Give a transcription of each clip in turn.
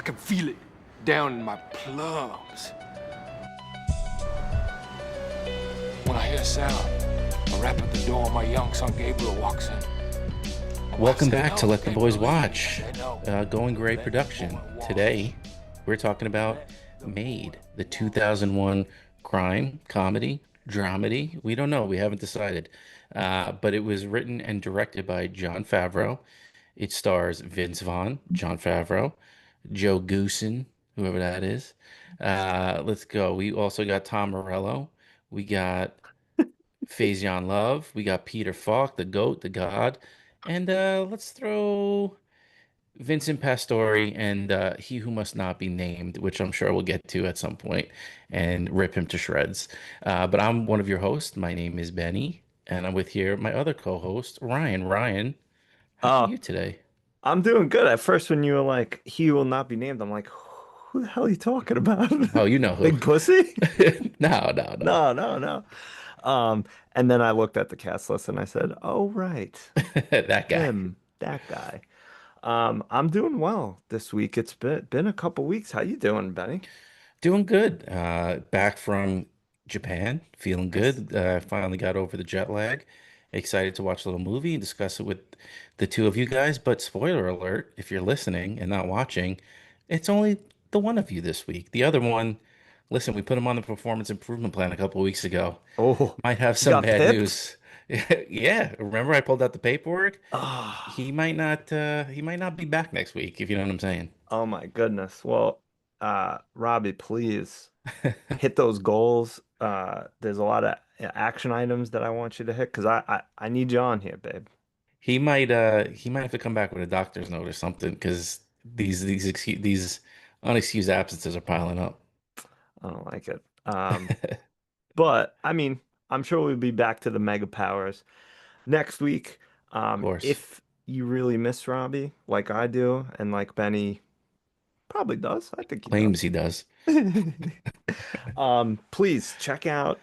can feel it down in my plums. When I hear a sound, a rap at the door, my young son Gabriel walks in. Welcome back to Let the Boys Watch, Going Great production. Today, we're talking about Made, the 2001 crime, comedy, dramedy. We don't know. We haven't decided. But it was written and directed by Jon Favreau. It stars Vince Vaughn, Jon Favreau, Joe Goosen, whoever that is. Let's go. We also got Tom Morello. We got Faizon Love. We got Peter Falk, the GOAT, the God. And let's throw Vincent Pastore and He Who Must Not Be Named, which I'm sure we'll get to at some point, and rip him to shreds. But I'm one of your hosts. My name is Benny, and I'm with here my other co-host, Ryan. Ryan, how are Oh, you today? I'm doing good. At first, when you were like, "He will not be named," I'm like, "Who the hell are you talking about?" Oh, you know who. Big pussy? No, no, no. No, no, no. Um, and then I looked at the cast list and I said, "Oh, right, That guy. him, that guy." I'm doing well this week. It's been a couple weeks. How you doing, Benny? Doing good. Back from Japan, feeling Nice. good. Finally got over the jet lag. Excited to watch a little movie and discuss it with the two of you guys. But spoiler alert, if you're listening and not watching, it's only the one of you this week. The other one, listen, we put him on the performance improvement plan a couple of weeks ago. Oh, Might have you some got bad pipped? news. Yeah, remember I pulled out the paperwork? Ah, He might not be back next week, if you know what I'm saying. oh my goodness. Well, Robbie, please hit those goals. There's a lot of action items that I want you to hit because I need you on here, babe. He might have to come back with a doctor's note or something because these unexcused absences are piling up. I don't like it. But I mean, I'm sure we'll be back to the mega powers next week. Of course. If you really miss Robbie, like I do, and like Benny probably does, I think he Claims does. he does. Please check out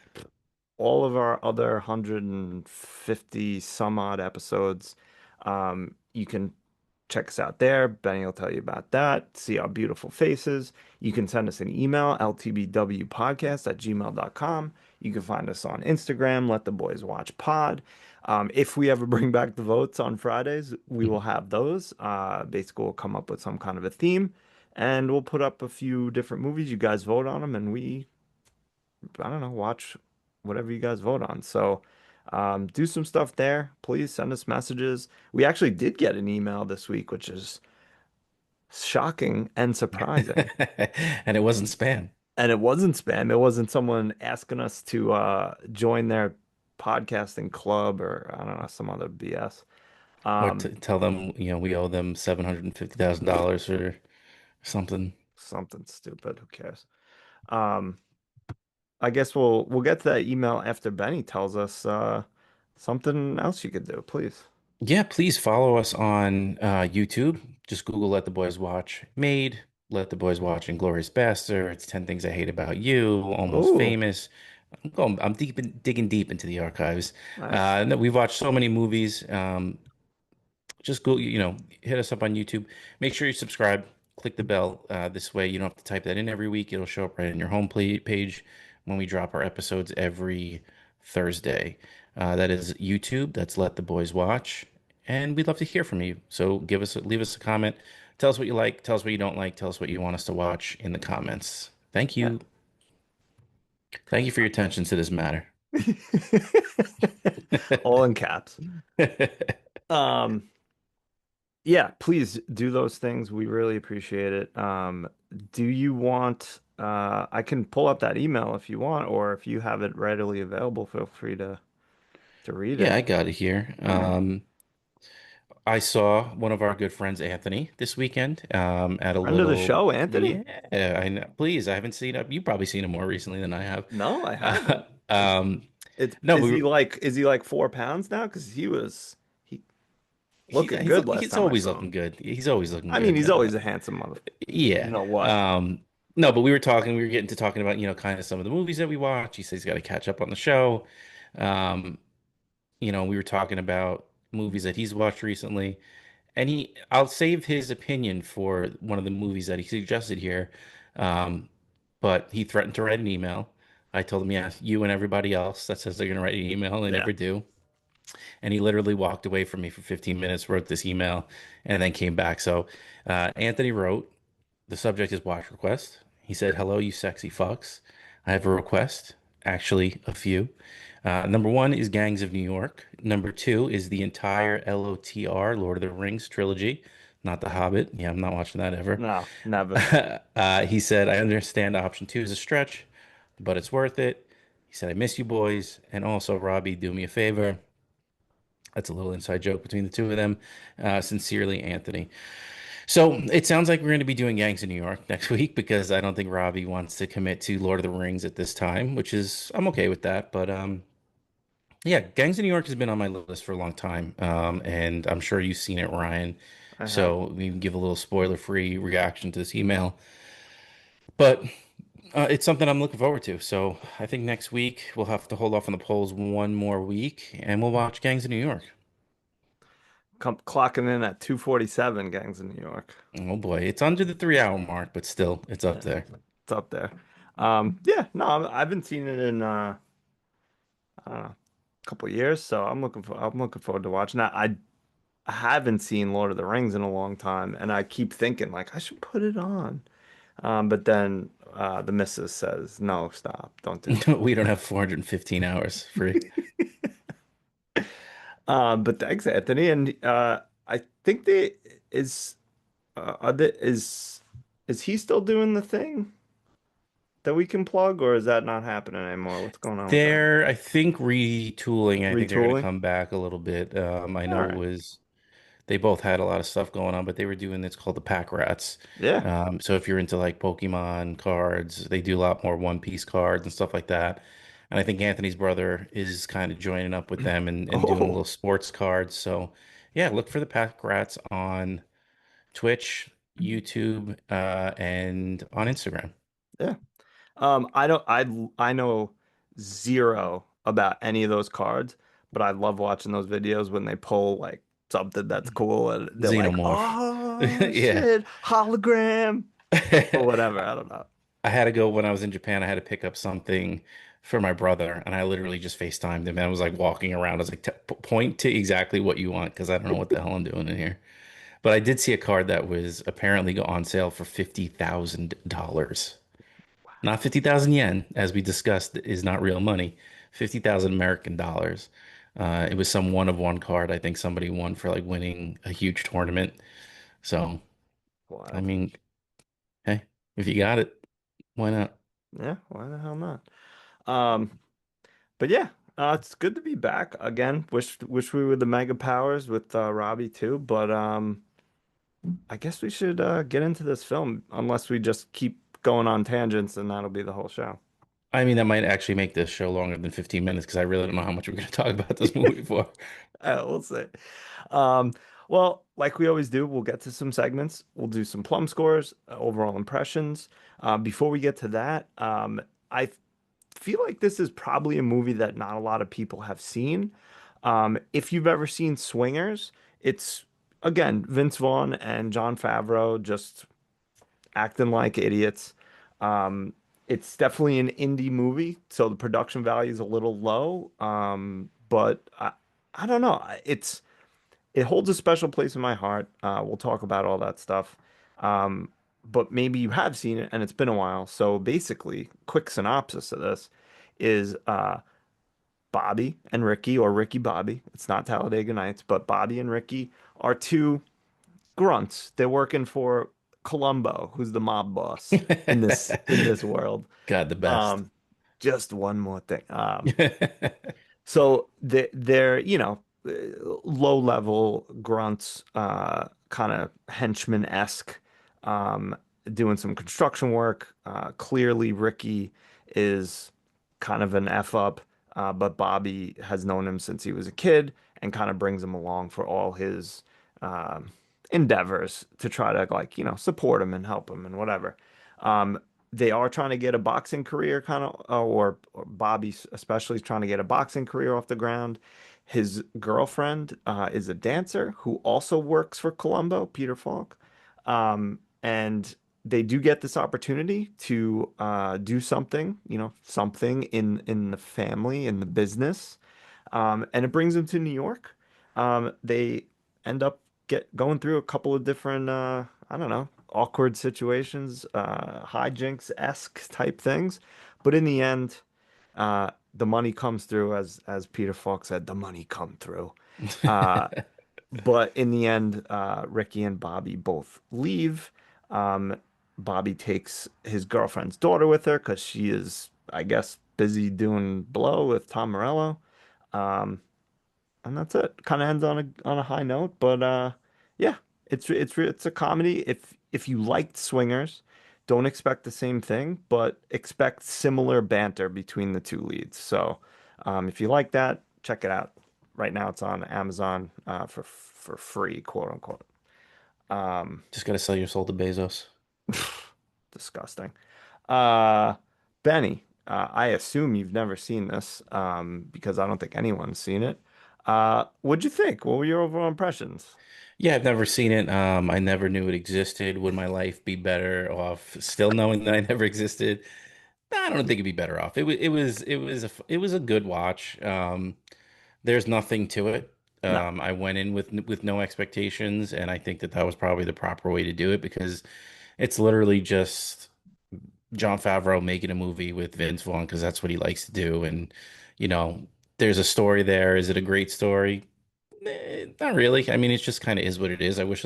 all of our other 150 some odd episodes. You can check us out there. Benny will tell you about that. See our beautiful faces. You can send us an email, ltbwpodcast@gmail.com. You can find us on Instagram, Let the Boys Watch Pod. If we ever bring back the votes on Fridays, we will have those. Basically, we'll come up with some kind of a theme and we'll put up a few different movies. You guys vote on them and I don't know, watch whatever you guys vote on. So do some stuff there. Please send us messages. We actually did get an email this week, which is shocking and surprising. And it wasn't spam. And it wasn't spam. It wasn't someone asking us to join their podcasting club or I don't know, some other BS. Or Um, to tell them, we owe them $750,000 or something. Something stupid. Who cares? Um, I guess we'll get to that email after Benny tells us something else you could do, please. Yeah, please follow us on YouTube. Just Google Let the Boys Watch Made, Let the Boys Watch Inglorious Bastards, 10 Things I Hate About You, Almost Oh, Famous. I'm digging deep into the archives. nice. No, we've watched so many movies. Just go, hit us up on YouTube. Make sure you subscribe. Click the bell. This way, you don't have to type that in every week. It'll show up right in your home page when we drop our episodes every Thursday. That is YouTube. That's Let the Boys Watch, and we'd love to hear from you. So leave us a comment. Tell us what you like. Tell us what you don't like. Tell us what you want us to watch in the comments. Thank Yeah. you. Thank you for your attention to this matter. All in caps. Um, yeah, please do those things. We really appreciate it. Do you want I can pull up that email if you want, or if you have it readily available, feel free to read Yeah, it. I got it here. All right. I saw one of our good friends, Anthony, this weekend at a Friend of the little. show, Anthony? Yeah, I know. Please, I haven't seen it. You've probably seen him more recently than I have. No, I haven't. Is it No, is he like 4 pounds now? Because he looking he's good last he's time I always saw looking him. good. He's always looking I mean, good. he's always a handsome mother. You Yeah. know what? No, but we were getting to talking about, kind of some of the movies that we watch. He says he's got to catch up on the show. Um, we were talking about movies that he's watched recently. and I'll save his opinion for one of the movies that he suggested here. Um, but he threatened to write an email. I told him, yeah, you and everybody else that says they're going to write an email, they Yeah. never do. And he literally walked away from me for 15 minutes, wrote this email, and then came back. So Anthony wrote, the subject is watch request. He said, hello, you sexy fucks. I have a request, actually, a few. Number one is Gangs of New York. Number two is the entire LOTR, Lord of the Rings trilogy, not The Hobbit. Yeah, I'm not watching that ever. No, never. He said, I understand option two is a stretch, but it's worth it. He said, I miss you boys. And also, Robbie, do me a favor. That's a little inside joke between the two of them. Sincerely, Anthony. So it sounds like we're going to be doing Gangs in New York next week because I don't think Robbie wants to commit to Lord of the Rings at this time, which is I'm okay with that. But yeah, Gangs in New York has been on my list for a long time, and I'm sure you've seen it, Ryan. I have. So we can give a little spoiler-free reaction to this email, but it's something I'm looking forward to. So I think next week we'll have to hold off on the polls one more week, and we'll watch Gangs in New York. Clocking in at 2:47, Gangs in New York. Oh boy, it's under the 3 hour mark, but still, it's up Yeah, there. it's up there. Yeah, no, I've been seeing it in I don't know, a couple of years, so I'm looking forward to watching that. I haven't seen Lord of the Rings in a long time, and I keep thinking like I should put it on. But then the missus says, "No, stop, don't do We don't have 415 hours free. that." But thanks, Anthony, and I think they is are they, is he still doing the thing that we can plug, or is that not happening anymore? What's going on with that? They're, I think, retooling. I think they're going to Retooling? come back a little bit. I All know it right. was they both had a lot of stuff going on, but they were doing it's called the Pack Rats. Yeah. So if you're into like Pokemon cards, they do a lot more One Piece cards and stuff like that. And I think Anthony's brother is kind of joining up with them and doing little Oh, sports cards. So yeah, look for the Pack Rats on Twitch, YouTube, and on Instagram. yeah. I don't I know zero about any of those cards, but I love watching those videos when they pull like something that's cool and they're like, Xenomorph. "Oh Yeah. shit, hologram," or whatever. I don't know. I had to go when I was in Japan. I had to pick up something for my brother, and I literally just FaceTimed him. And I was like walking around. I was like, Point to exactly what you want, because I don't know what the hell I'm doing in here." But I did see a card that was apparently go on sale for $50,000. Not 50,000 yen, as we discussed, is not real money. 50,000 American dollars. It was some one of one card. I think somebody won for like winning a huge tournament. So, I Wild. mean, hey, if you got it, why not? Yeah, why the hell not? Um, but yeah, it's good to be back again. Wish we were the mega powers with Robbie too, but I guess we should get into this film unless we just keep going on tangents and that'll be the whole show. I mean, that might actually make this show longer than 15 minutes because I really don't know how much we're going to talk about this movie for. We'll see. Um, well, like we always do, we'll get to some segments. We'll do some plum scores, overall impressions. Before we get to that, I feel like this is probably a movie that not a lot of people have seen. If you've ever seen Swingers, it's again Vince Vaughn and Jon Favreau just acting like idiots. Um, it's definitely an indie movie, so the production value is a little low. But I don't know. It holds a special place in my heart. We'll talk about all that stuff. But maybe you have seen it and it's been a while. So basically, quick synopsis of this is Bobby and Ricky, or Ricky Bobby. It's not Talladega Nights, but Bobby and Ricky are two grunts. They're working for Columbo, who's the mob boss in this world. God, the best. Um, just one more thing. So they're, low level grunts, kind of henchman-esque, um, doing some construction work. Clearly, Ricky is kind of an F up, but Bobby has known him since he was a kid and kind of brings him along for all his um, endeavors to try to like, support him and help him and whatever. Um, they are trying to get a boxing career kind of, or Bobby especially is trying to get a boxing career off the ground. His girlfriend is a dancer who also works for Columbo, Peter Falk. And they do get this opportunity to do something, something in the family, in the business. And it brings them to New York. They end up get going through a couple of different, I don't know, awkward situations, hijinks-esque type things. But in the end, the money comes through, as Peter Falk said, the money come through. Uh, but in the end, Ricky and Bobby both leave. Um, Bobby takes his girlfriend's daughter with her because she is, I guess, busy doing blow with Tom Morello. Um, and that's it. Kind of ends on a high note, but yeah, it's a comedy. If you liked Swingers, don't expect the same thing, but expect similar banter between the two leads. So, if you like that, check it out. Right now, it's on Amazon for free, quote unquote. Um, Just gotta sell your soul to Bezos. Disgusting. Uh, Benny, I assume you've never seen this, because I don't think anyone's seen it. What'd you think? What were your overall impressions? Yeah, I've never seen it. I never knew it existed. Would my life be better off still knowing that I never existed? I don't think it'd be better off. It was a good watch. There's nothing to it. No. I went in with no expectations, and I think that that was probably the proper way to do it because it's literally just Jon Favreau making a movie with Vince Vaughn because that's what he likes to do. And, you know, there's a story there. Is it a great story? Not really. I mean, it just kind of is what it is. I wish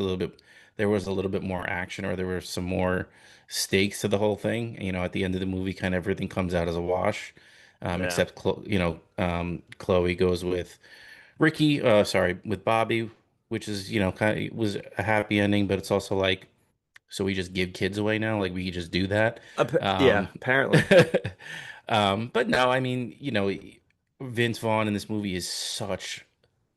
there was a little bit more action or there were some more stakes to the whole thing. You know, at the end of the movie, kind of everything comes out as a wash, Yeah. except, Chloe goes with Ricky, sorry, with Bobby, which is, kind of was a happy ending, but it's also like, so we just give kids away now? Like we could just do that? Yeah, Um, apparently. but no, I mean, Vince Vaughn in this movie is such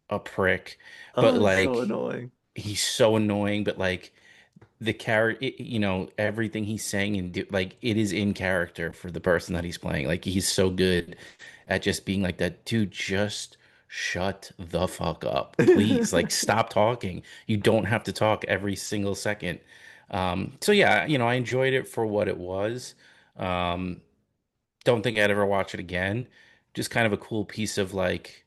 a prick, but Oh, it's so like annoying. he's so annoying, but like the character, everything he's saying and like it is in character for the person that he's playing. Like he's so good at just being like that, dude, just shut the fuck up, please. Like stop talking. You don't have to talk every single second. So yeah, I enjoyed it for what it was. Um, don't think I'd ever watch it again. Just kind of a cool piece of like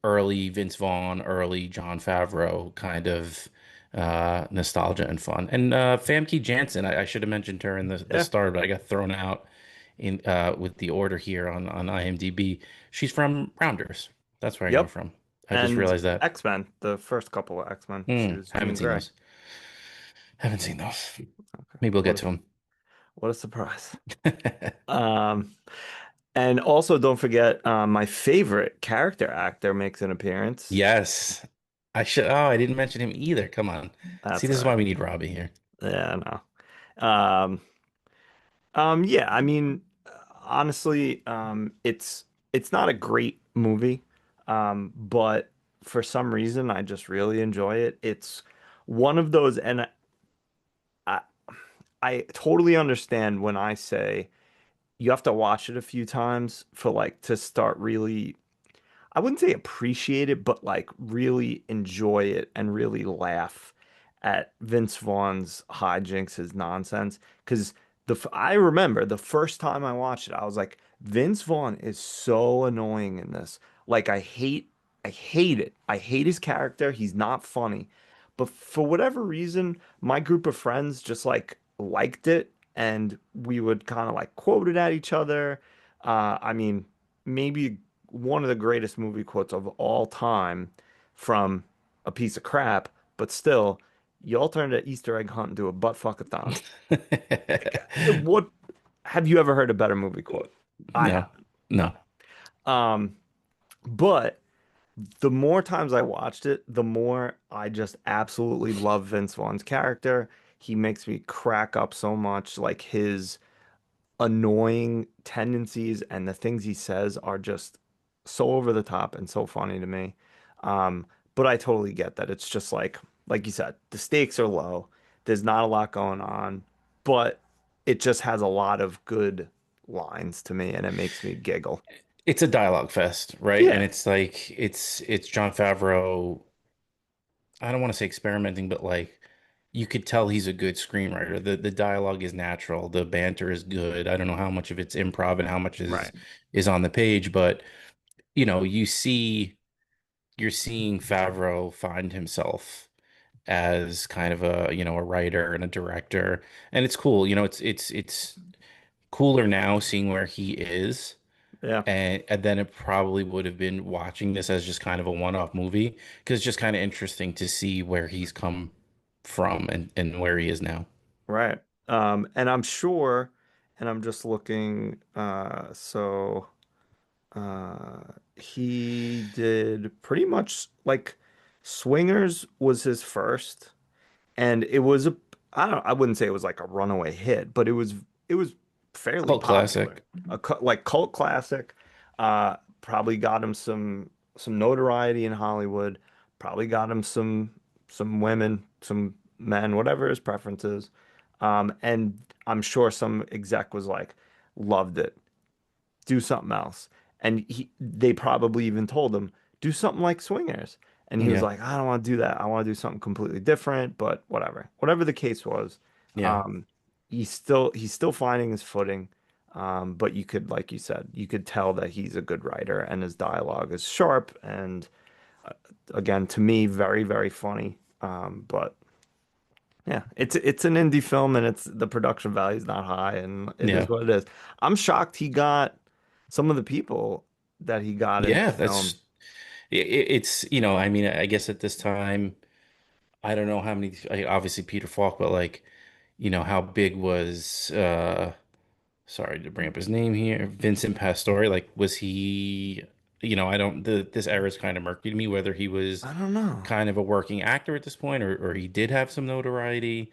early Vince Vaughn, early Jon Favreau kind of nostalgia and fun. And Famke Janssen, I should have mentioned her in the Yeah. start, but I got thrown out in with the order here on IMDb. She's from Rounders. That's where I know her Yep. from. I just And realized that. X-Men, the first couple of X-Men, she was Haven't Jean seen Grey. those. Haven't seen those. Okay. Maybe we'll get What to a them. what a surprise. Um, and also don't forget, my favorite character actor makes an appearance. Yes. I should. Oh, I didn't mention him either. Come on. See, That's this all is why right. we need Robbie here. Yeah, no. Yeah, I mean, honestly, it's not a great movie, but for some reason, I just really enjoy it. It's one of those, and I, I totally understand when I say you have to watch it a few times for like to start really, I wouldn't say appreciate it, but like really enjoy it and really laugh at Vince Vaughn's hijinks, his nonsense. Because I remember the first time I watched it, I was like, Vince Vaughn is so annoying in this. Like I hate it. I hate his character. He's not funny. But for whatever reason, my group of friends just like liked it, and we would kind of like quote it at each other. I mean, maybe one of the greatest movie quotes of all time from a piece of crap, but still, y'all turned an Easter egg hunt into a butt fuckathon. What have you ever heard a better movie quote? I No, haven't. No. no. Um, but the more times I watched it, the more I just absolutely love Vince Vaughn's character. He makes me crack up so much. Like his annoying tendencies and the things he says are just so over the top and so funny to me. But I totally get that. It's just like you said, the stakes are low. There's not a lot going on, but it just has a lot of good lines to me and it makes me giggle. it's a dialogue fest, right? And Yeah, it's like it's Jon Favreau. I don't want to say experimenting, but like you could tell he's a good screenwriter. The dialogue is natural, the banter is good. I don't know how much of it's improv and how much right, is on the page, but you know, you're seeing Favreau find himself as kind of a, you know, a writer and a director. And it's cool. You know, it's cooler now seeing where he is. yeah, And then it probably would have been watching this as just kind of a one-off movie because it's just kind of interesting to see where he's come from and where he is now. right. And I'm sure, and I'm just looking, he did pretty much like Swingers was his first, and it was a I wouldn't say it was like a runaway hit, but it was fairly Cult popular. classic. Like cult classic. Probably got him some notoriety in Hollywood. Probably got him some women, some men, whatever his preference is. And I'm sure some exec was like, loved it, do something else. And they probably even told him, do something like Swingers. And he was Yeah. like, I don't want to do that. I want to do something completely different, but whatever. Whatever the case was, Yeah. um, he's still finding his footing. But you could, like you said, you could tell that he's a good writer and his dialogue is sharp and again, to me, very, very funny. But yeah, it's an indie film and it's the production value is not high and it is Yeah. what it is. I'm shocked he got some of the people that he got in the Yeah. film. It's, you know, I mean, I guess at this time, I don't know how many, obviously Peter Falk, but like, you know, how big was, sorry to bring up his name here, Vincent Pastore. Like, was he, you know, I don't, this era is kind of murky to me whether he was I don't know. kind of a working actor at this point or he did have some notoriety.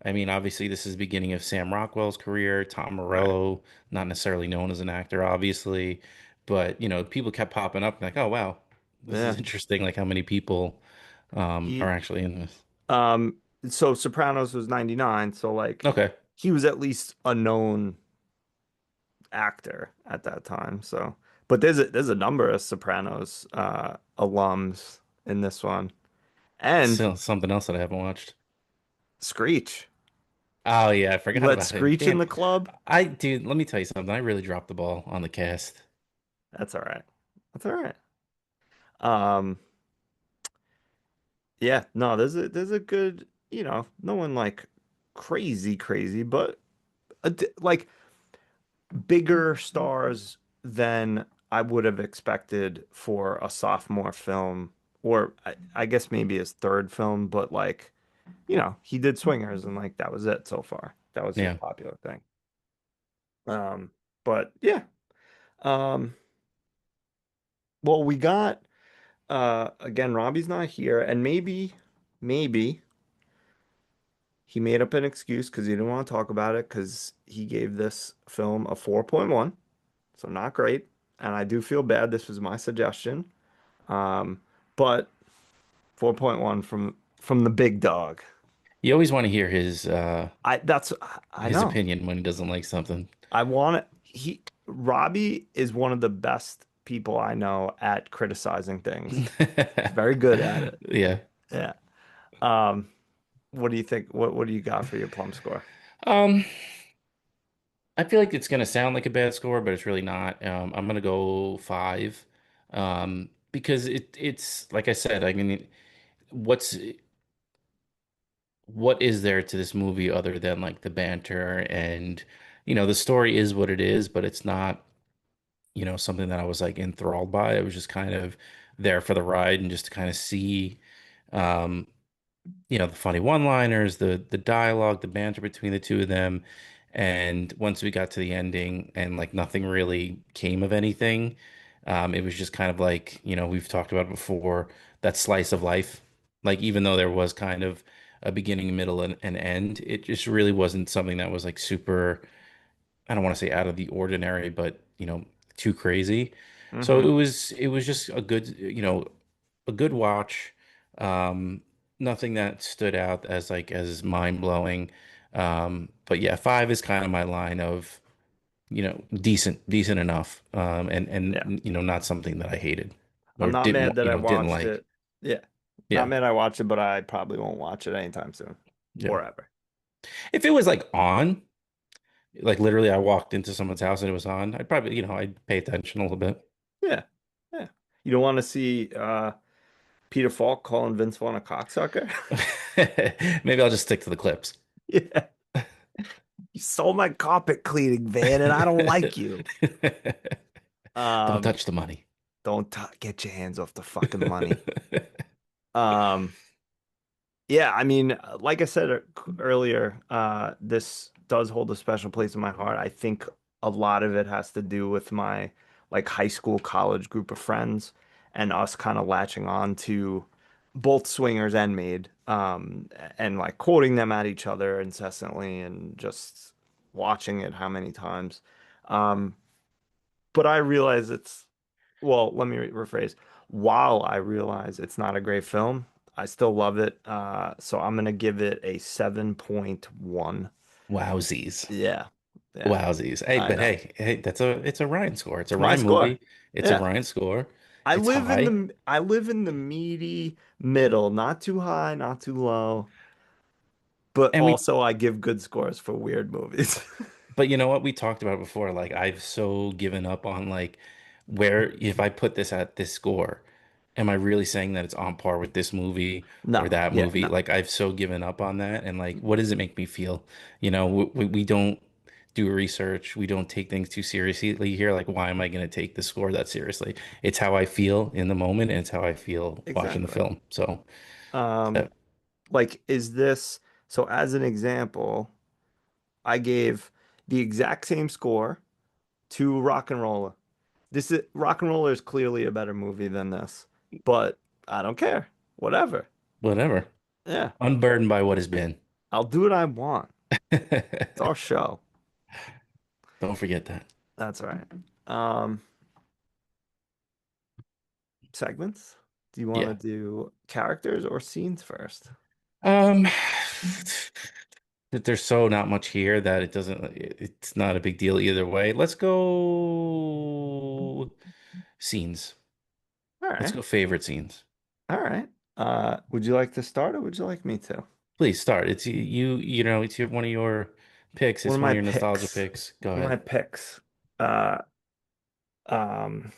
I mean, obviously, this is the beginning of Sam Rockwell's career, Tom Right. Morello, not necessarily known as an actor, obviously, but, you know, people kept popping up like, oh, wow, this is Yeah. interesting, like how many people are He actually in this. um so Sopranos was 99, so like Okay. he was at least a known actor at that time. So but there's a number of Sopranos alums in this one. And So something else that I haven't watched. Screech. Oh yeah, I You forgot let about him. Screech in Damn. the club? Dude, let me tell you something. I really dropped the ball on the cast. That's all right. That's all right. Um, yeah, no, there's a good, no one like crazy, crazy, but like bigger stars than I would have expected for a sophomore film, or I guess maybe his third film, but like, he did Swingers and like that was it so far. That was his Yeah. popular thing. Um, but yeah. Um, well, we got again, Robbie's not here, and maybe he made up an excuse because he didn't want to talk about it because he gave this film a 4.1, so not great. And I do feel bad. This was my suggestion. But 4.1 from the big dog. You always want to hear I his know. opinion when he doesn't like something. I want it. Robbie is one of the best people I know at criticizing things. He's very good at it. Yeah. Yeah. Um, what do you think? What do you got for your plum score? Um, I feel like it's gonna sound like a bad score, but it's really not. I'm gonna go five. Because it's like I said, I mean, what's what is there to this movie other than like the banter and you know, the story is what it is, but it's not, you know, something that I was like enthralled by. I was just kind of there for the ride and just to kind of see um, you know, the funny one-liners, the dialogue, the banter between the two of them. And once we got to the ending and like nothing really came of anything, it was just kind of like, you know, we've talked about it before, that slice of life. Like even though there was kind of a beginning, middle, and end, it just really wasn't something that was like super, I don't want to say out of the ordinary, but you know, too crazy. So Hmm. it was just a good, you know, a good watch. Um, Nothing that stood out as like as mind blowing. But yeah, five is kind of my line of decent enough. Yeah. Not something that I hated I'm or not didn't, mad that I didn't watched like. it. Yeah. Not Yeah. mad I watched it, but I probably won't watch it anytime soon Yeah. or ever. If it was like on, like literally I walked into someone's house and it was on, I'd probably, I'd pay attention a little bit. Yeah. Yeah. You don't want to see Peter Falk calling Vince Vaughn a cocksucker? Maybe I'll just stick to the clips. Yeah. You sold my carpet cleaning van and I don't like you. Don't Um, touch the money. don't get your hands off the fucking money. Um, yeah, I mean, like I said earlier, this does hold a special place in my heart. I think a lot of it has to do with my like high school, college group of friends and us kind of latching on to both Swingers and Made, and like quoting them at each other incessantly and just watching it how many times. Um, but I realize well, let me rephrase. While I realize it's not a great film, I still love it. So I'm gonna give it a 7.1. Wowsies. Yeah. Yeah, Wowsies. Hey, I but know. hey, it's a Ryan score. It's a It's my Ryan score. movie. It's a Yeah. Ryan score. It's high. I live in the meaty middle, not too high, not too low, but And we also I give good scores for weird movies. But you know what? We talked about it before. Like I've so given up on like where if I put this at this score, am I really saying that it's on par with this movie or No, that yeah, movie? no, Like I've so given up on that. And like, what does it make me feel? We don't do research. We don't take things too seriously here. Like, why am I going to take the score that seriously? It's how I feel in the moment, and it's how I feel watching the exactly. film. So, uh, Um, like, is this so as an example, I gave the exact same score to Rock and Roller. This is Rock and Roller is clearly a better movie than this, but I don't care. Whatever. whatever. Yeah, Unburdened by what has been. I'll do what I want. It's our show. Don't forget that. That's right. Um, segments. Do you want to Yeah. do characters or scenes first? Um, that there's so not much here that it's not a big deal either way. Let's go scenes. All Let's right. go favorite scenes. All right. Would you like to start or would you like me to? Please start. It's it's one of your picks. One It's of one my of your nostalgia picks. picks. Go One of my ahead. picks. Uh, um,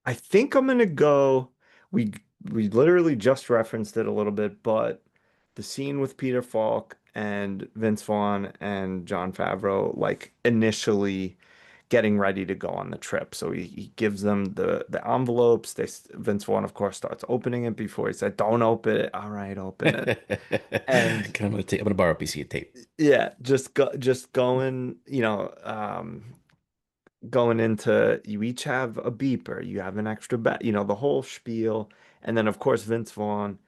I think I'm gonna go. We we literally just referenced it a little bit, but the scene with Peter Falk and Vince Vaughn and Jon Favreau, like initially getting ready to go on the trip. So he gives them the envelopes. Vince Vaughn, of course, starts opening it before he said, "Don't open it." All right, open it. And I'm gonna borrow a piece of your tape. yeah, just going, going into you each have a beeper, you have an extra bat, the whole spiel. And then of course Vince Vaughn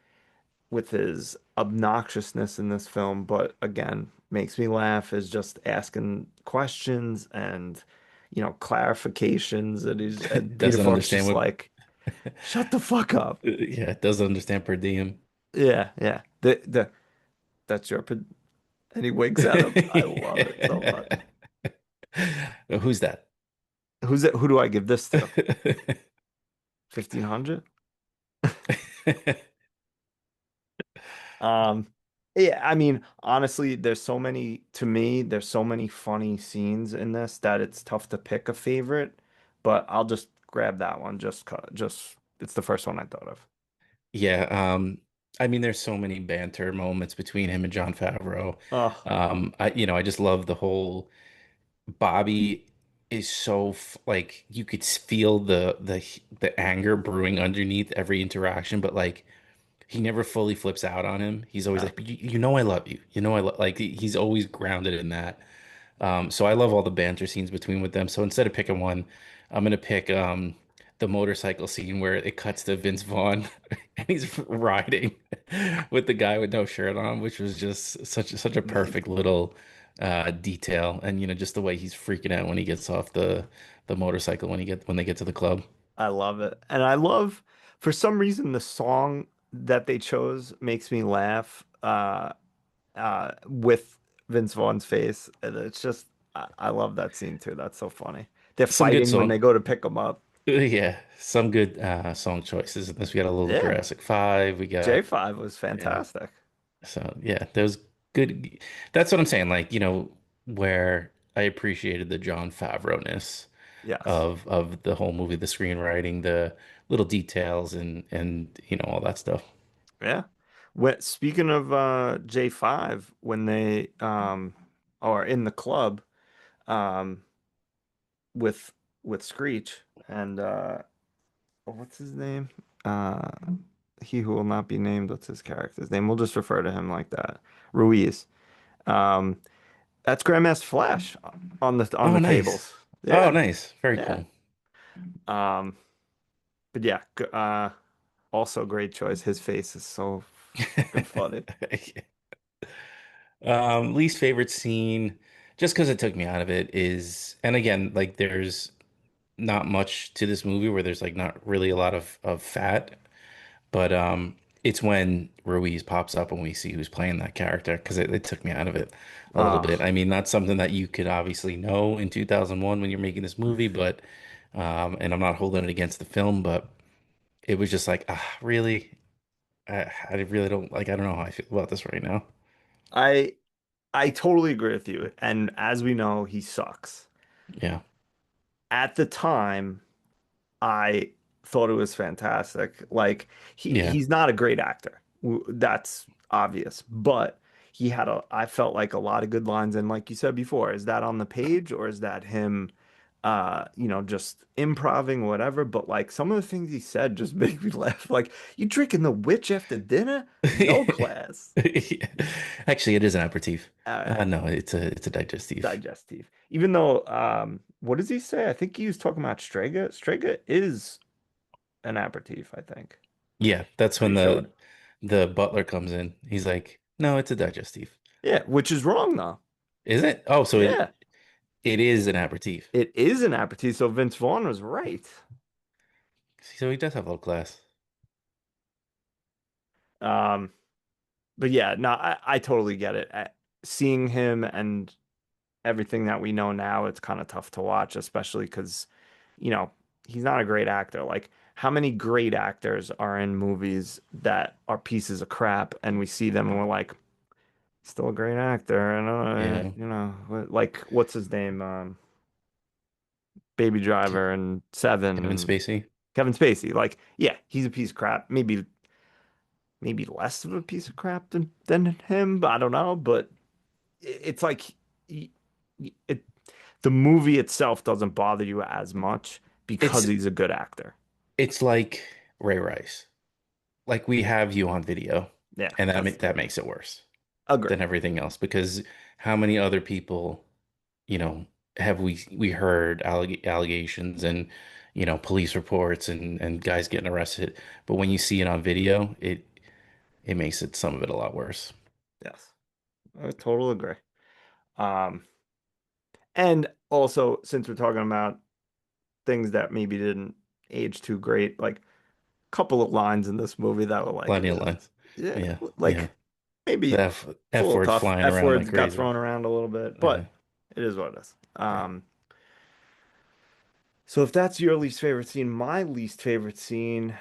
with his obnoxiousness in this film, but again, makes me laugh is just asking questions and clarifications and Peter Doesn't Falk's understand just what. like, shut the fuck up. Yeah, doesn't understand per diem. Yeah, yeah. That's your and he winks at him. I love it so much. Who's that? Who's it? Who do I give this to? 1500? Um, yeah, I mean, honestly, to me, there's so many funny scenes in this that it's tough to pick a favorite, but I'll just grab that one just it's the first one I thought of. Yeah, I mean, there's so many banter moments between him and Jon Favreau. Oh, I just love the whole Bobby is so like you could feel the anger brewing underneath every interaction, but like he never fully flips out on him. He's always no. like, you know, I love you. You know, I love like he's always grounded in that. So I love all the banter scenes between with them. So instead of picking one, I'm gonna pick the motorcycle scene where it cuts to Vince Vaughn and he's riding with the guy with no shirt on, which was just such a perfect Amazing. little detail. And just the way he's freaking out when he gets off the motorcycle when they get to the club. I love it. And I love for some reason the song that they chose makes me laugh with Vince Vaughn's face. And it's just I love that scene too. That's so funny. They're Some good fighting when song. they go to pick him up. Yeah, some good song choices in this. We got a little Yeah, Jurassic 5. We got J5 was yeah. fantastic. So yeah, those good. That's what I'm saying. Like, where I appreciated the Jon Favreau-ness Yes. of the whole movie, the screenwriting, the little details and all that stuff. Yeah. Speaking of J5, when they are in the club um with Screech and what's his name? Uh he who will not be named, what's his character's name? We'll just refer to him like that. Ruiz. Um that's Grandmaster Flash on Oh, the nice. tables. Oh, Yeah. nice. Very Yeah. cool. Um but yeah, also great choice. His face is so fucking funny. Least favorite scene, just because it took me out of it, is, and again, like there's not much to this movie where there's like not really a lot of fat, but it's when Ruiz pops up and we see who's playing that character because it took me out of it a little bit. Oh, I mean, that's something that you could obviously know in 2001 when you're making this movie, but and I'm not holding it against the film, but it was just like, really? I really don't like, I don't know how I feel about this right now. I I totally agree with you. And as we know, he sucks. Yeah. At the time, I thought it was fantastic. Like Yeah. he's not a great actor. That's obvious, but he had I felt like a lot of good lines. And like you said before, is that on the page or is that him just improving whatever? But like some of the things he said just made me laugh. Like, you drinking the witch after dinner? No class. Actually, it is an aperitif. Uh, No, it's a digestif. Digestive. Even though, what does he say? I think he was talking about Strega. Strega is an aperitif, I think. Yeah, that's when Pretty sure. the butler comes in. He's like, "No, it's a digestif." Yeah, which is wrong though. Is it? Oh, so Yeah, it is an aperitif. it is an aperitif. So Vince Vaughn was right. So he does have low class. Um, but yeah, no, I totally get it. Seeing him and everything that we know now, it's kind of tough to watch, especially because, you know, he's not a great actor. Like, how many great actors are in movies that are pieces of crap and we see them and we're like, still a great actor, and Yeah. like what's his name, Baby Ke- Driver and Seven Kevin and Spacey. Kevin Spacey. Like, yeah, he's a piece of crap. Maybe less of a piece of crap than him, but I don't know. But it's like y- it, the movie itself doesn't bother you as much because It's he's a good actor. it's like Ray Rice. Like we have you on video, Yeah, and that's that makes it worse agree. than everything else because how many other people, you know, have we heard allegations and police reports and guys getting arrested, but when you see it on video, it makes it some of it a lot worse. Yes, I totally agree. Um, and also since we're talking about things that maybe didn't age too great, like couple of lines in this movie that were like, Plenty of lines. yeah, Yeah, yeah. like maybe The it's a F little word tough. flying F around like words got crazy. thrown around a little bit, Yeah, but it is what it is. yeah. So if that's your least favorite scene, my least favorite scene,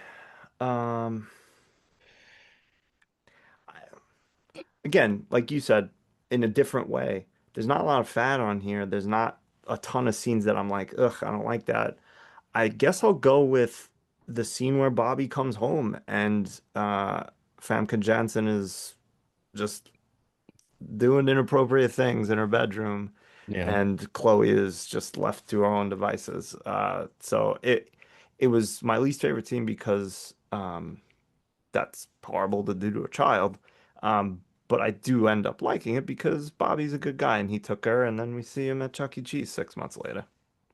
um, again, like you said, in a different way. There's not a lot of fat on here. There's not a ton of scenes that I'm like, ugh, I don't like that. I guess I'll go with the scene where Bobby comes home and Famke Janssen is just doing inappropriate things in her bedroom, Yeah. and Chloe is just left to her own devices. So it was my least favorite scene because that's horrible to do to a child. But I do end up liking it because Bobby's a good guy and he took her, and then we see him at Chuck E. Cheese 6 months later.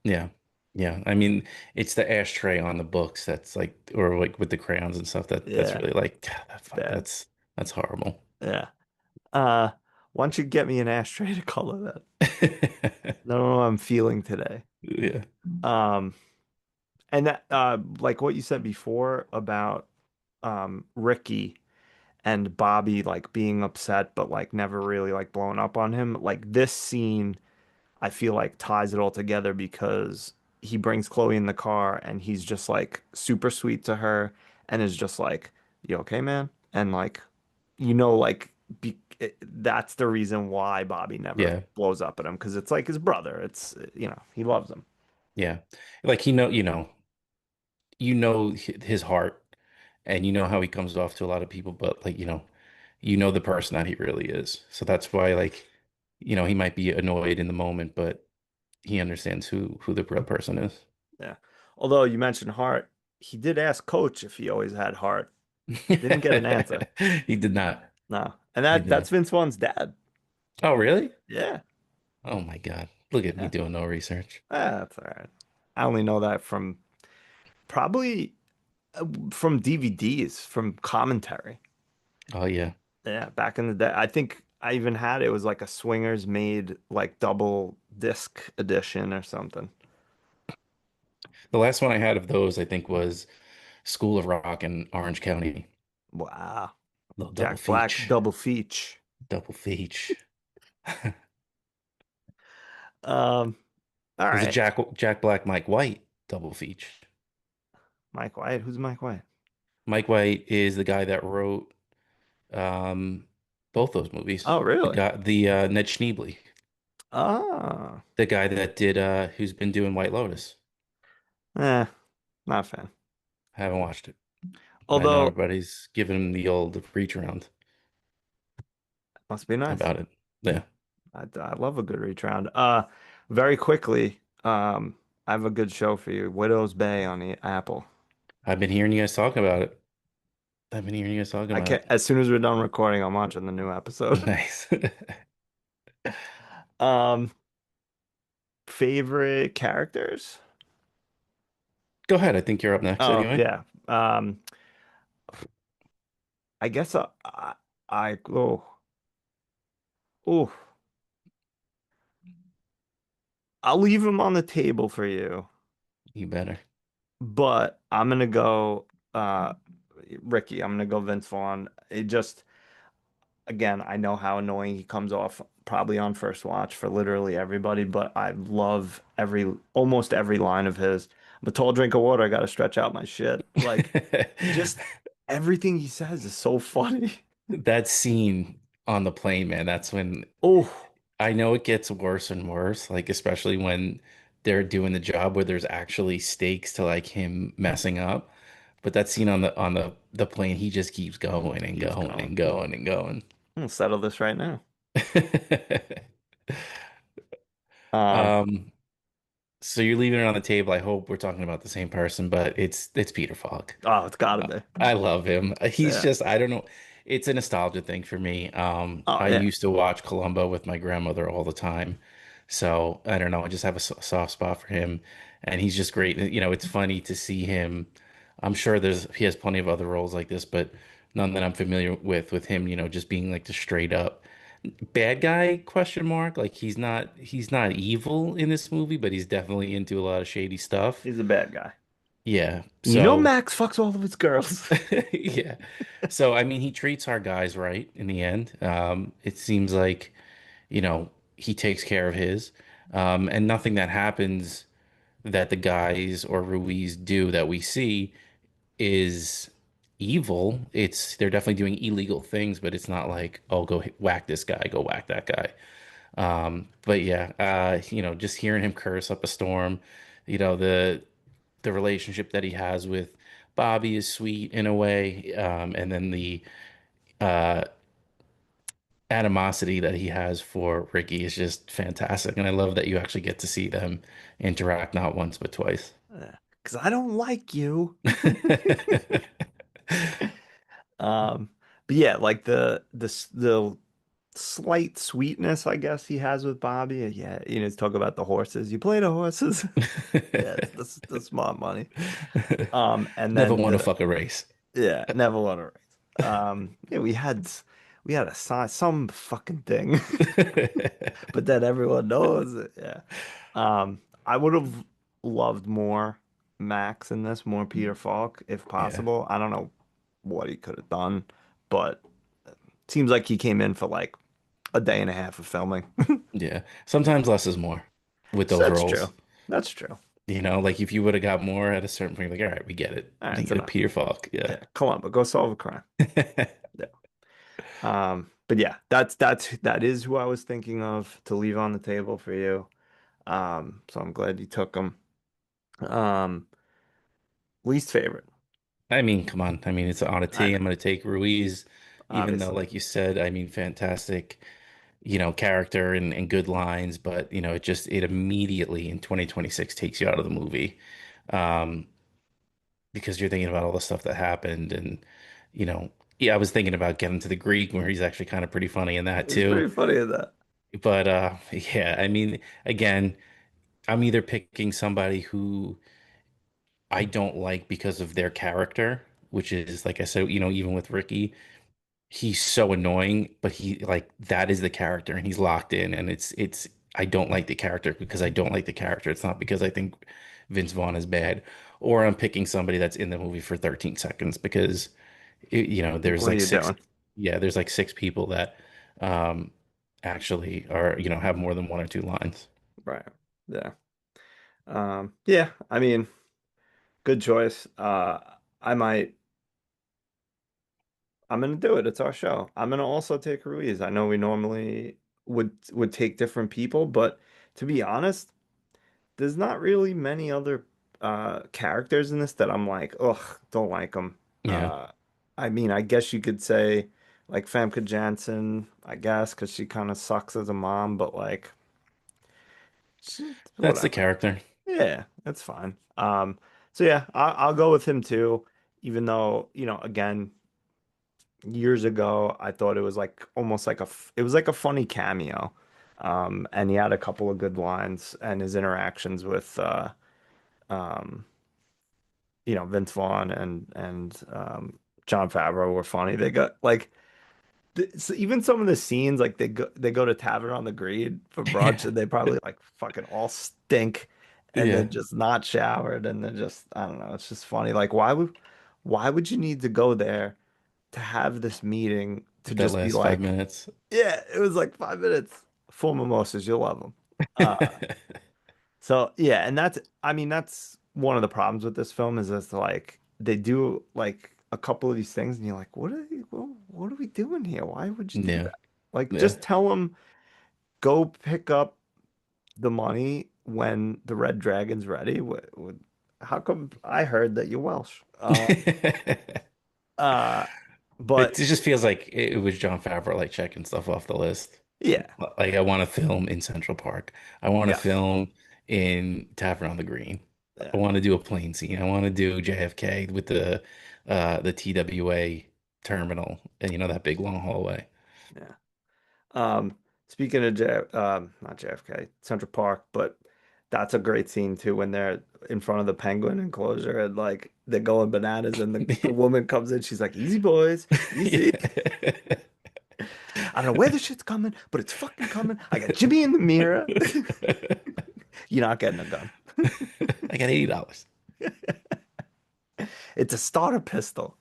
Yeah. Yeah. I mean, it's the ashtray on the books that's like, or like with the crayons and stuff that's Yeah, really like, it's bad. that's horrible. Yeah. Uh, why don't you get me an ashtray to color that? No, no, no, I'm feeling today. Yeah. Um, and that like what you said before about Ricky and Bobby like being upset but like never really like blowing up on him. Like this scene I feel like ties it all together because he brings Chloe in the car and he's just like super sweet to her and is just like, "You okay, man?" And like, like that's the reason why Bobby never Yeah. blows up at him because it's like his brother. It's he loves him. Yeah. Like his heart and you know how he comes off to a lot of people, but like, you know the person that he really is. So that's why like, he might be annoyed in the moment, but he understands who the real person is. Yeah. Although you mentioned heart, he did ask Coach if he always had heart. Didn't get an answer. He did not. No. And He that's did. Vince Vaughn's dad. Oh, really? Yeah. Oh my God. Look at me Yeah. doing no research. That's all right. I only know that from probably from DVDs, from commentary. Oh yeah. Yeah, back in the day. I think I even had it was like a Swingers made like double disc edition or something. The last one I had of those, I think, was School of Rock in Orange County. Wow. Little double Jack Black feature. double feature. Double feature. Um, all There's a right. Jack Black, Mike White double feature. Mike White. Who's Mike White? Mike White is the guy that wrote um both those movies. Oh, The really? guy, the Ned Schneebly, Ah. the guy that did who's been doing White Lotus. Not a fan. I haven't watched it, but I know Although, everybody's giving him the old reach around must be nice. about it. Yeah, I love a good reach around. Very quickly, I have a good show for you. Widow's Bay on the Apple. I've been hearing you guys talk about it. I've been hearing you guys talking I about can't, it. as soon as we're done recording, I'm watching the new episode. Nice. Um, Favorite characters? Go ahead. I think you're up next Oh, anyway. yeah. I guess oh, I'll leave him on the table for you, You better. but I'm gonna go Ricky. I'm gonna go Vince Vaughn. It just again, I know how annoying he comes off probably on first watch for literally everybody, but I love almost every line of his. I'm a tall drink of water, I gotta stretch out my shit. Like just everything he says is so funny. That scene on the plane, man, that's when Oh, I know it gets worse and worse, like especially when they're doing the job where there's actually stakes to like him messing up. But that scene on the plane, he just keeps going and keeps going going. and going and going. I'm gonna settle this right now. Um, Um, so you're leaving it on the table. I hope we're talking about the same person, but it's Peter Falk. oh, it's gotta be. I love him. He's Yeah. just, I don't know. It's a nostalgia thing for me. Oh I yeah. used to watch Columbo with my grandmother all the time. So I don't know. I just have a soft spot for him, and he's just great. It's funny to see him. I'm sure he has plenty of other roles like this, but none that I'm familiar with him, just being like the straight up bad guy question mark. Like he's not evil in this movie, but he's definitely into a lot of shady stuff. He's a bad guy. Yeah. You know So Max fucks all of his girls. yeah. So I mean, he treats our guys right in the end. It seems like, he takes care of his. And nothing that happens that the guys or Ruiz do that we see is evil. They're definitely doing illegal things, but it's not like, oh, go whack this guy, go whack that guy. But yeah, just hearing him curse up a storm, the relationship that he has with Bobby is sweet in a way, and then the uh, animosity that he has for Ricky is just fantastic. And I love that you actually get to see them interact not once but twice. Because I don't like you. Um, but yeah, like the slight sweetness, I guess he has with Bobby. Yeah, talk about the horses. You play the horses. Yeah, it's the smart money. And Never then want to fuck a race. yeah, never want to race. Yeah, we had a sign, some fucking thing, but then everyone knows it. Yeah. I would have loved more Max in this, more Peter Falk, if Yeah. possible. I don't know what he could have done, but seems like he came in for like a day and a half of filming. Yeah. Sometimes less is more. with So those that's true. roles. That's true. Like if you would have got more at a certain point, like, all right, we get it. All right, You it's get enough. Peter Falk. Yeah. Yeah, Columbo, go solve a crime. Yeah. But yeah, that is who I was thinking of to leave on the table for you. So I'm glad you took them. Um, Least favorite, I mean, come on. I mean, it's an I oddity. know, I'm going to take Ruiz, even though, obviously. like you said, I mean, fantastic, character and good lines, but, it immediately in 2026 takes you out of the movie. Um, because you're thinking about all the stuff that happened you know, yeah, I was thinking about getting to the Greek where he's actually kind of pretty funny in that It's too. pretty funny at that. But yeah, I mean, again, I'm either picking somebody who I don't like because of their character, which is like I said, even with Ricky, he's so annoying, but he like that is the character and he's locked in and it's I don't like the character because I don't like the character. It's not because I think Vince Vaughn is bad. Or I'm picking somebody that's in the movie for 13 seconds because there's What are like you six doing? yeah, there's like six people that um actually are, have more than one or two lines. Right. Yeah. Yeah, I mean, good choice. I might I'm gonna do it. It's our show. I'm gonna also take Ruiz. I know we normally would take different people, but to be honest, there's not really many other characters in this that I'm like, ugh, don't like them. Yeah. I mean, I guess you could say like Famke Jansen, I guess, because she kind of sucks as a mom, but like, That's the whatever. character. Yeah, that's fine. So yeah, I'll go with him too, even though, again, years ago, I thought it was like almost like it was like a funny cameo. And he had a couple of good lines and his interactions with um, Vince Vaughn and Jon Favreau were funny. They got like so even some of the scenes like they go to Tavern on the Green for brunch and they probably like fucking all stink and they're Yeah. just not showered and they're just I don't know, it's just funny. Like why would you need to go there to have this meeting to That just be last five like, minutes. yeah, it was like 5 minutes. Full mimosas, you'll love them. So yeah, and I mean, that's one of the problems with this film is that like they do like a couple of these things, and you're like, what are we doing here? Why would you do Yeah. that? Like, Yeah. just tell them go pick up the money when the Red Dragon's ready. How come I heard that you're Welsh? Uh, It but just feels like it was Jon Favreau like checking stuff off the list. yeah, Like I want to film in Central Park. I want to yes, film in Tavern on the Green. I yeah, want to do a plane scene. I want to do JFK with the TWA terminal and that big long hallway. yeah. Speaking of not JFK, Central Park, but that's a great scene too when they're in front of the penguin enclosure and like they're going bananas and the woman comes in, she's like, "Easy boys, easy." Yeah. I don't know where the shit's coming, but it's fucking coming. I got Jimmy in the mirror. You're not getting a gun. I got $80. It's a starter pistol.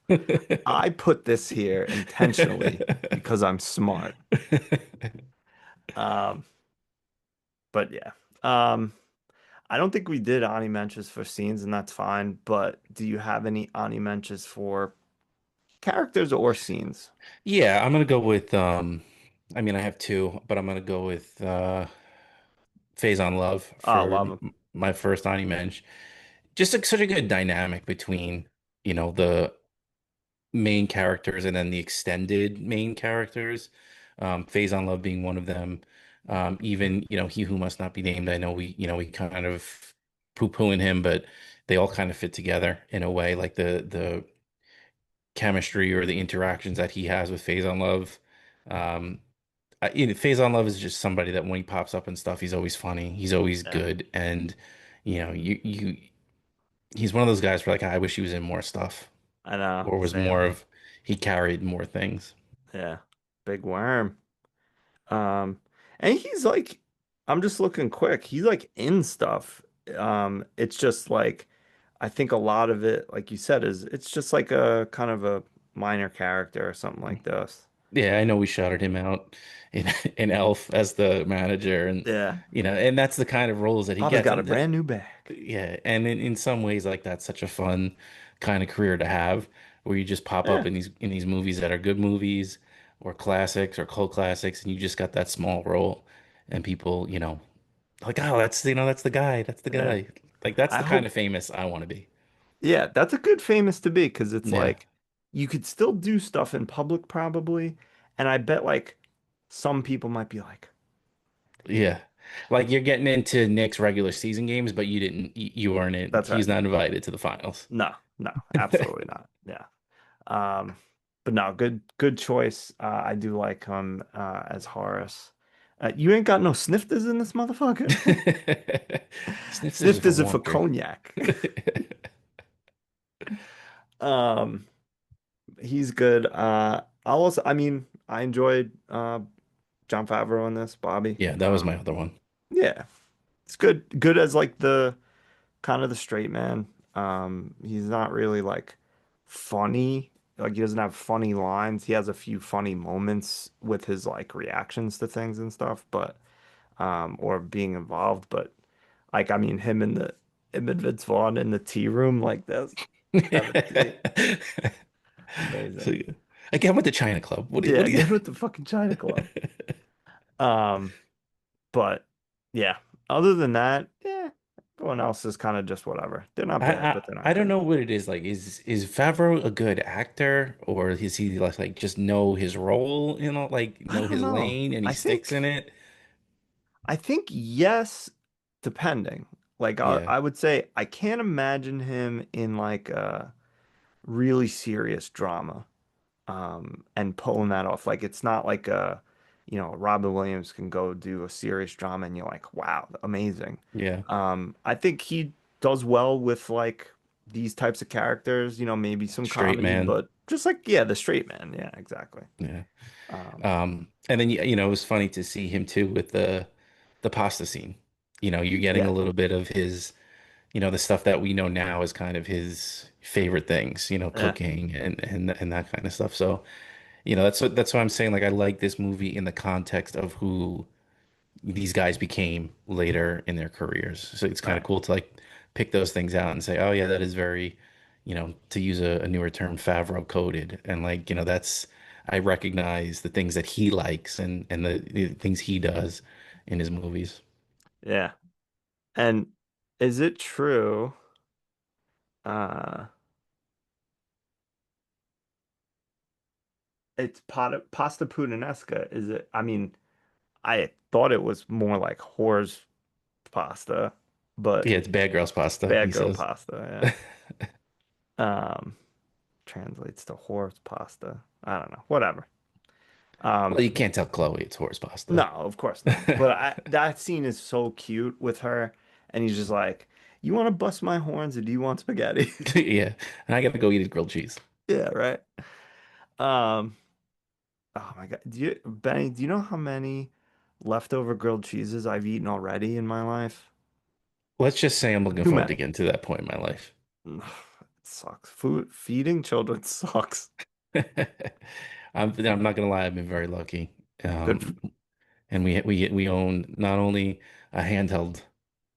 I put this here intentionally because I'm smart. Um, but yeah. Um, I don't think we did Ani Mentions for scenes, and that's fine. But do you have any Ani Mentions for characters or scenes? Yeah, I'm gonna go with I mean I have two, but I'm gonna go with Faizon Love Oh, for love him. my first Ani Mensch. Just such a good dynamic between, the main characters and then the extended main characters. Faizon Love being one of them. Even, he who must not be named. I know we kind of poo-pooing him, but they all kind of fit together in a way, like the chemistry or the interactions that he has with Faizon Love. Um, Faizon Love is just somebody that when he pops up and stuff, he's always funny. He's always Yeah, good, and he's one of those guys where like I wish he was in more stuff I know. or was Same. more of he carried more things. Yeah, big worm. Um, and he's like, I'm just looking quick. He's like in stuff. It's just like, I think a lot of it, like you said, is it's just like a kind of a minor character or something like this. Yeah, I know we shouted him out in in Elf as the manager, and Yeah. and that's the kind of roles that he Papa's gets, got a and that, brand new bag. yeah, and in some ways, like that's such a fun kind of career to have, where you just pop up Yeah. in these movies that are good movies or classics or cult classics, and you just got that small role, and people, like, oh, that's the guy, that's the Yeah. guy. Like that's I the kind hope, of famous I want to be. yeah, that's a good famous to be because it's Yeah, like you could still do stuff in public probably. And I bet like some people might be like, yeah. Like you're getting into Nick's regular season games, but you weren't in. that's right. He's not invited to the finals. No, no, absolutely not. Yeah. Um, but no, good choice. I do like him as Horace. You ain't got no snifters in this motherfucker. Snifters are for Snifters are for Walker. cognac. Um, he's good. I'll also, I mean, I enjoyed Jon Favreau in this, Bobby. Yeah, that was my other one. Yeah, it's good. Good as like the kind of the straight man. He's not really like funny. Like he doesn't have funny lines. He has a few funny moments with his like reactions to things and stuff, but or being involved. But like I mean, him and Vince Vaughn in the tea room like this, having tea, So amazing. yeah. Again with the China Club. Yeah, What do you again with the fucking China Club. Um, but yeah, other than that, yeah, everyone else is kind of just whatever. They're not I, bad, I but they're I not don't great. know what it is like. Is Favreau a good actor, or is he like just know his role, like I know don't his know. lane and he sticks in it? I think yes, depending. Like Yeah, I would say I can't imagine him in like a really serious drama and pulling that off. Like it's not like Robin Williams can go do a serious drama and you're like, wow, amazing. yeah. I think he does well with like these types of characters, maybe some Straight comedy, man. but just like yeah, the straight man. Yeah, exactly. Yeah. Um, And then it was funny to see him too with the pasta scene. You're getting yeah. a little bit of his, the stuff that we know now is kind of his favorite things, Yeah. cooking and that kind of stuff. So, that's what I'm saying. Like I like this movie in the context of who these guys became later in their careers. So it's kind of Right. cool to like pick those things out and say, oh yeah, that is very, to use a newer term, Favreau coded. And like, I recognize the things that he likes and the things he does in his movies. Yeah. And is it true? Uh, it's pasta puttanesca. Is it? I mean, I thought it was more like whore's pasta, but Yeah, it's Bad Girls Pasta, bad he girl says. pasta. Yeah. Translates to whore's pasta. I don't know. Whatever. Well, Um, you can't tell Chloe it's horse no, pasta. of course not. But that scene is so cute with her, and he's just like, "You want to bust my horns, or do you want spaghetti?" Yeah, and I gotta go eat his grilled cheese. Yeah, right. Um, Oh my God. Benny, do you know how many leftover grilled cheeses I've eaten already in my life? Let's just say I'm looking Too forward to many. getting to that point in my life. Ugh, it sucks. Feeding children sucks. I'm not gonna lie, I've been very lucky. Good. And we own not only a handheld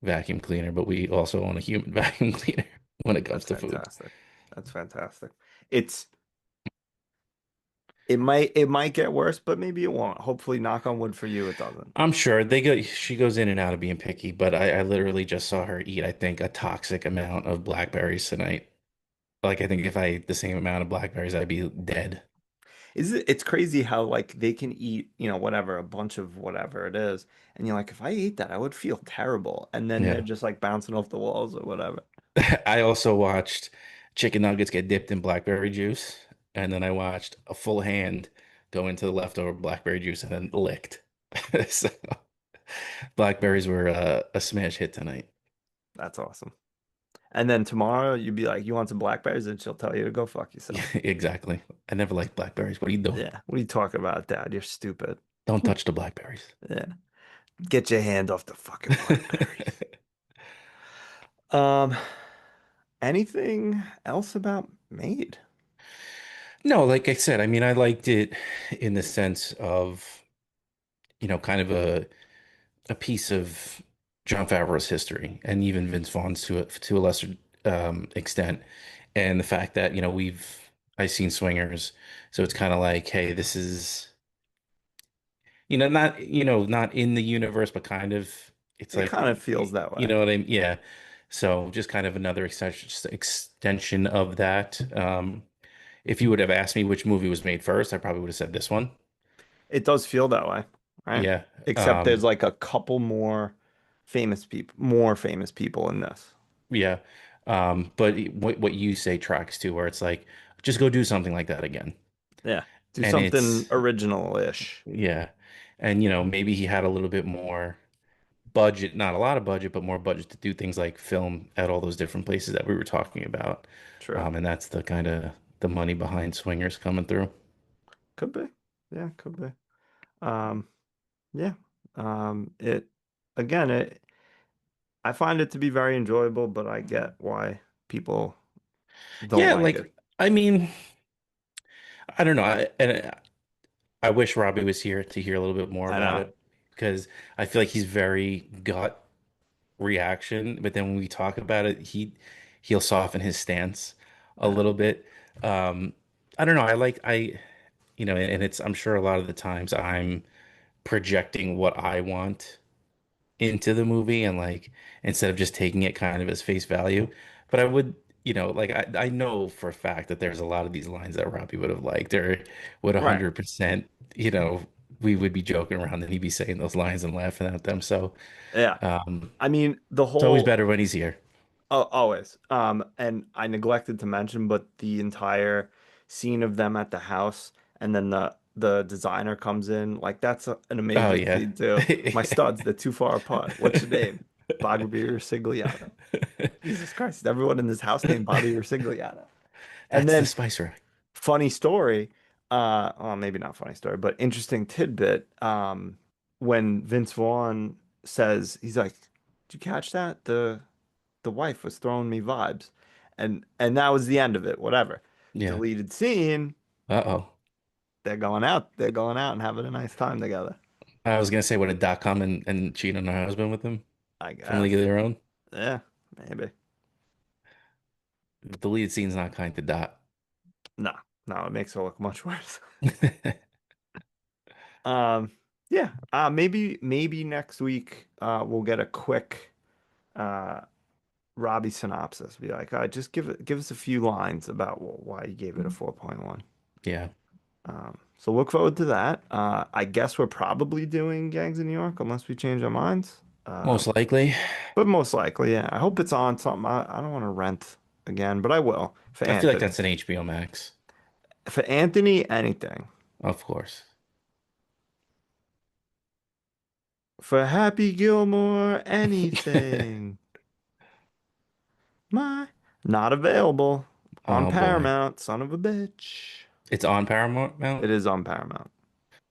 vacuum cleaner, but we also own a human vacuum cleaner when it comes That's to food. fantastic. That's fantastic. It's it might get worse, but maybe it won't. Hopefully, knock on wood for you, it doesn't. I'm sure she goes in and out of being picky, but I literally just saw her eat, I think, a toxic amount of blackberries tonight. Like I think if I ate the same amount of blackberries, I'd be dead. It's crazy how like they can eat, whatever, a bunch of whatever it is, and you're like, if I ate that, I would feel terrible. And then they're Yeah. just like bouncing off the walls or whatever. I also watched chicken nuggets get dipped in blackberry juice, and then I watched a full hand go into the leftover blackberry juice and then licked. So blackberries were a smash hit tonight. That's awesome. And then tomorrow you'd be like, you want some blackberries? And she'll tell you to go fuck yourself. Exactly. I never liked blackberries. What are you doing? Yeah. What are you talking about, Dad? You're stupid. Don't touch the blackberries. Yeah. Get your hand off the fucking blackberries. Um, anything else about Maid? No, like I said, I mean, I liked it in the sense of, kind of a piece of Jon Favreau's history and even Vince Vaughn's to a lesser extent. And the fact that, I've seen Swingers, so it's kind of like, hey, this is, not in the universe, but kind of, it's It like, kind of feels that you way. know what I mean? Yeah. So just kind of another extension of that. If you would have asked me which movie was made first, I probably would have said this one. It does feel that way, right? Yeah. Except there's like a couple more famous people in this. Yeah. But what you say tracks too, where it's like, just go do something like that again. Yeah. Do And something it's, original-ish. yeah. And maybe he had a little bit more budget, not a lot of budget, but more budget to do things like film at all those different places that we were talking about. True. And that's the kind of the money behind Swingers coming through. Could be. Yeah, could be. Um, yeah. It again, I find it to be very enjoyable, but I get why people don't Yeah, like it. like I mean, I don't know. I wish Robbie was here to hear a little bit more I about know. it because I feel like he's very gut reaction, but then when we talk about it, he'll soften his stance a Yeah. little bit. Um, I don't know. And it's I'm sure a lot of the times I'm projecting what I want into the movie and like instead of just taking it kind of as face value. But I would, like I know for a fact that there's a lot of these lines that Robbie would have liked or would Right. 100%, we would be joking around and he'd be saying those lines and laughing at them. So Yeah. um, I mean, the it's always whole better when he's here. oh, always. And I neglected to mention, but the entire scene of them at the house and then the designer comes in, like that's an Oh amazing yeah. scene too. My studs, they're too far apart. What's your name? Bobby Sigliano. Jesus Christ, everyone in this house named Bobby Sigliano. And That's the then spice rack. funny story, well, maybe not funny story, but interesting tidbit. When Vince Vaughn says, he's like, "Did you catch that? The wife was throwing me vibes." And that was the end of it, whatever. Yeah. Deleted scene, Uh-oh. they're going out and having a nice time together. I was gonna say what a .com and cheat on her husband with him I from League of guess. Their Own. Yeah, maybe. The lead scene's not kind to Dot. No, no, it makes it look much worse. Um, yeah, maybe next week we'll get a quick uh Robbie synopsis. Be like, just give us a few lines about why you gave it a 4.1. Yeah, So look forward to that. I guess we're probably doing Gangs in New York unless we change our minds. most likely. But most likely, yeah. I hope it's on something. I don't want to rent again, but I will for I feel like Anthony. that's an HBO Max, For Anthony, anything. of course. For Happy Gilmore, anything. My not available on Oh boy, Paramount, son of a bitch. it's on Paramount It now. is on Paramount.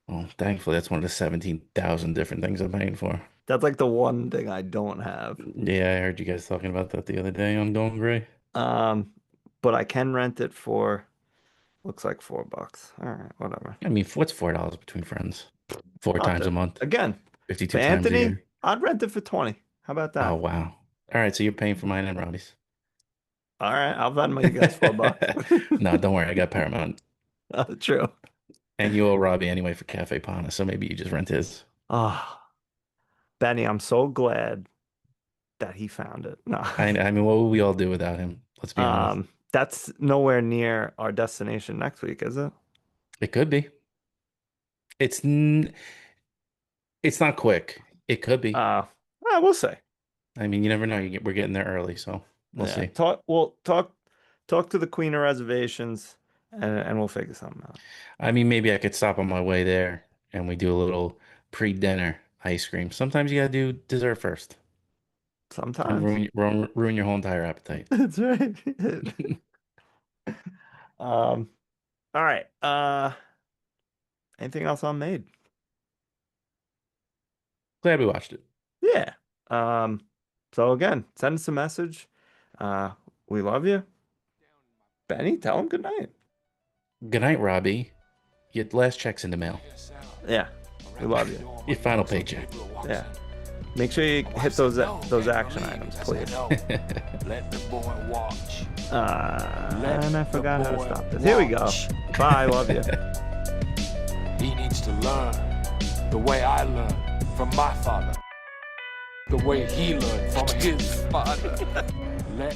Oh, thankfully, that's one of the 17,000 different things I'm paying for. That's like the one thing I don't have. Yeah, I heard you guys talking about that the other day on Going Gray. Um, but I can rent it for looks like $4. All right, whatever. I mean, what's $4 between friends? Four I'll times a month, again, for 52 times a Anthony, year. I'd rent it for 20. How about Oh that? wow. All right, so you're paying for mine and Robbie's. All right, I'll Venmo you guys $4. No, don't worry, I got Paramount. True. And you owe Robbie anyway for Cafe Pana, so maybe you just rent his. Ah, Benny, I'm so glad that he found it. No. I mean, what would we all do without him? Let's be honest. That's nowhere near our destination next week, is it? It could be. It's n it's not quick. It could be. Uh, we'll see. I mean, you never know. We're getting there early, so we'll Yeah, see. talk to the Queen of Reservations, and we'll figure something out. I mean, maybe I could stop on my way there and we do a little pre-dinner ice cream. Sometimes you gotta do dessert first. Don't Sometimes. ruin your whole entire appetite. That's right. Um, all right. Anything else on Made? Glad we watched it. Yeah. Um, so again, send us a message. Uh, we love you. Benny, tell him good night. Good night, Robbie. Your last check's in the mail. Yeah, we love you. Your final paycheck. Yeah. Make sure you hit those action items, please. Let the boy watch. And I forgot how to stop this. Here we go. Bye, love you. He needs to learn the way I learned from my father. The way he learned from his father. Let